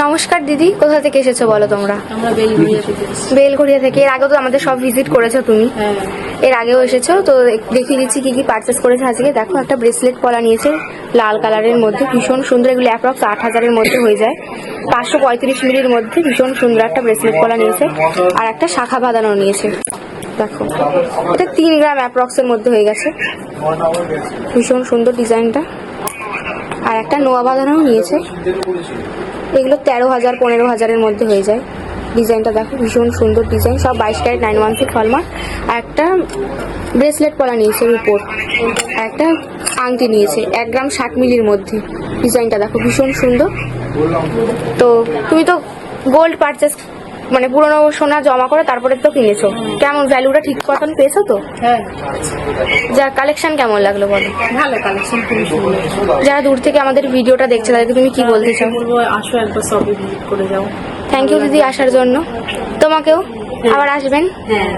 নমস্কার দিদি, কোথা থেকে এসেছো বলো তোমরা? আমরা বেলঘরিয়া থেকে এসেছি। বেলঘরিয়া থেকে। এর আগে তো আমাদের সব ভিজিট করেছো তুমি, হ্যাঁ, এর আগেও এসেছো তো। দেখিয়ে দিচ্ছি কি কি পারচেস করেছে আজকে। দেখো, একটা ব্রেসলেট পলা নিয়েছে লাল কালারের মধ্যে, ভীষণ সুন্দর। এগুলো অ্যাপ্রক্স 8,000-এর মধ্যে হয়ে যায়। 535 মিলির মধ্যে ভীষণ সুন্দর একটা ব্রেসলেট পলা নিয়েছে। আর একটা শাখা বাঁধানো নিয়েছে। দেখো, এটা 3 গ্রাম অ্যাপ্রক্সের মধ্যে হয়ে গেছে। ভীষণ সুন্দর ডিজাইনটা। আর একটা নোয়া বাঁধানোও নিয়েছে। এগুলো 13,000 15,000-এর মধ্যে হয়ে যায়। ডিজাইনটা দেখো, ভীষণ সুন্দর ডিজাইন, সব 22 ক্যারেট 916 হলমার্ক। আর একটা ব্রেসলেট পলা নিয়েছে উপর, আর একটা আংটি নিয়েছে 1 গ্রাম 60 মিলির মধ্যে। ডিজাইনটা দেখো, ভীষণ সুন্দর। তো তুমি তো গোল্ড পারচেস মানে পুরনো সোনা জমা করে তারপরে তো কিনেছো, কেমন ভ্যালুটা ঠিক মতন পেয়েছো তো? হ্যাঁ, যার কালেকশন কেমন লাগলো বলো? ভালো কালেকশন, খুবই সুন্দর। যারা দূর থেকে আমাদের ভিডিওটা দেখছে তাদেরকে তুমি কি বলতে চাও? বলবো, আসো একবার শপে ভিজিট করে যাও। থ্যাংক ইউ দিদি আসার জন্য। তোমাকেও আবার আসবেন। হ্যাঁ।